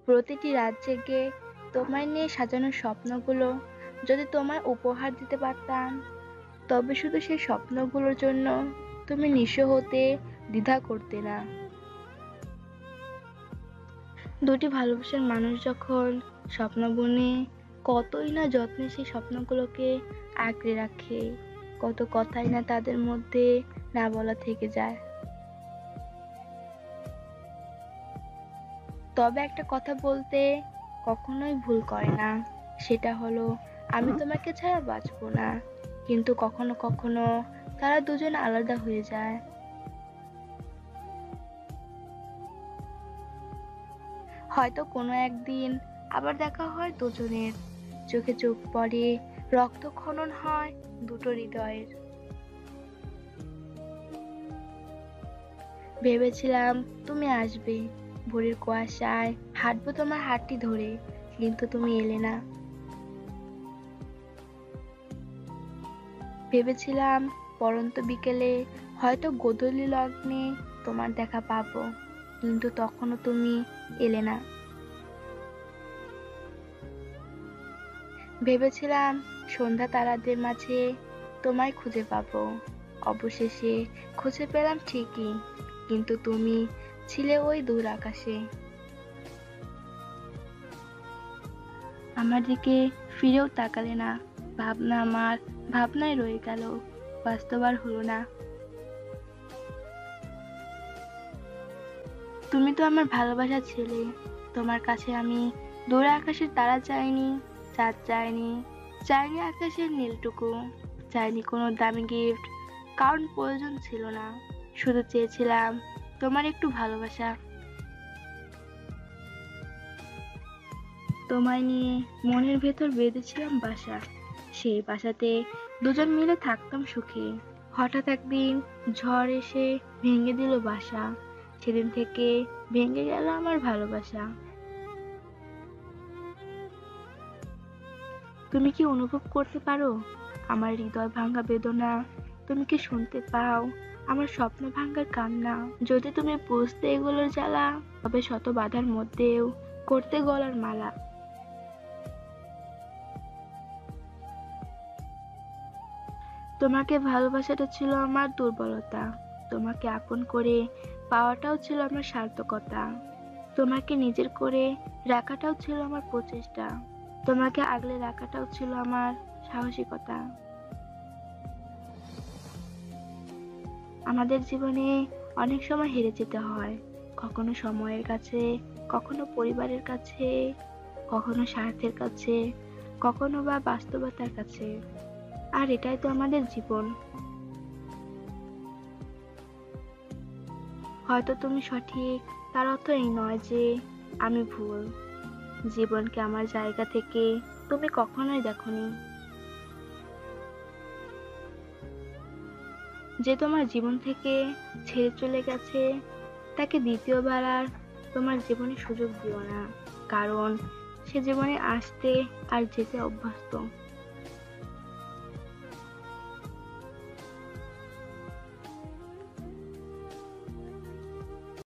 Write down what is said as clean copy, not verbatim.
প্রতিটি রাত জেগে তোমায় নিয়ে সাজানো স্বপ্নগুলো যদি তোমায় উপহার দিতে পারতাম, তবে শুধু সেই স্বপ্নগুলোর জন্য তুমি নিঃস্ব হতে দ্বিধা করতে না। দুটি ভালোবাসার মানুষ যখন স্বপ্ন বুনে কতই না যত্নে সেই স্বপ্নগুলোকে আঁকড়ে রাখে, কত কথাই না তাদের মধ্যে না বলা থেকে যায়। তবে একটা কথা বলতে কখনোই ভুল করে না, সেটা হলো আমি তোমাকে ছাড়া বাঁচবো না। কিন্তু কখনো কখনো তারা দুজন আলাদা হয়ে যায়। হয়তো কোনো একদিন আবার দেখা হয় দুজনের, চোখে চোখ পড়ে, রক্তক্ষরণ হয় দুটো হৃদয়ের। ভেবেছিলাম তুমি আসবে, ভোরের কুয়াশায় হাঁটবো তোমার হাতটি ধরে, কিন্তু তুমি এলে না। ভেবেছিলাম পরন্ত বিকেলে হয়তো গোধূলি লগ্নে তোমার দেখা পাবো, কিন্তু তখনও তুমি এলে না। ভেবেছিলাম সন্ধ্যা তারাদের মাঝে তোমায় খুঁজে পাবো, অবশেষে খুঁজে পেলাম ঠিকই, কিন্তু তুমি ছিলে ওই দূর আকাশে। আমার দিকে ফিরেও তাকালে না, ভাবনা আমার ভাবনায় রয়ে গেল, বাস্তব আর হলো না। তুমি তো আমার ভালোবাসা ছেলে, তোমার কাছে আমি দূর আকাশের তারা চাইনি, চাঁদ চাইনি, চাইনি আকাশের নীলটুকু, চাইনি কোনো দামি গিফট, কারণ প্রয়োজন ছিল না। শুধু চেয়েছিলাম তোমার একটু ভালোবাসা। তোমায় নিয়ে মনের ভেতর বেঁধেছিলাম বাসা, সেই বাসাতে দুজন মিলে থাকতাম সুখে। হঠাৎ একদিন ঝড় এসে ভেঙে দিল বাসা, সেদিন থেকে ভেঙে গেল আমার ভালোবাসা। তুমি কি অনুভব করতে পারো আমার হৃদয় ভাঙা বেদনা? তুমি কি শুনতে পাও আমার স্বপ্ন ভাঙার কান্না? যদি তুমি বুঝতে এগুলোর জ্বালা, তবে শত বাধার মধ্যেও করতে গলার মালা। তোমাকে ভালোবাসাটা ছিল আমার দুর্বলতা, তোমাকে আপন করে পাওয়াটাও ছিল আমার সার্থকতা, তোমাকে নিজের করে রাখাটাও ছিল আমার প্রচেষ্টা, তোমাকে আগলে রাখাটাও ছিল আমার সাহসিকতা। আমাদের জীবনে অনেক সময় হেরে যেতে হয়, কখনো সময়ের কাছে, কখনো পরিবারের কাছে, কখনো স্বার্থের কাছে, কখনো বা বাস্তবতার কাছে। আর এটাই তো আমাদের জীবন। হয়তো তুমি সঠিক, তার অর্থ এই নয় যে আমি ভুল। জীবনকে আমার জায়গা থেকে তুমি কখনোই দেখোনি। যে তোমার জীবন থেকে ছেড়ে চলে গেছে, তাকে দ্বিতীয়বার আর তোমার জীবনে সুযোগ দিও না, কারণ সে জীবনে আসতে আর যেতে অভ্যস্ত।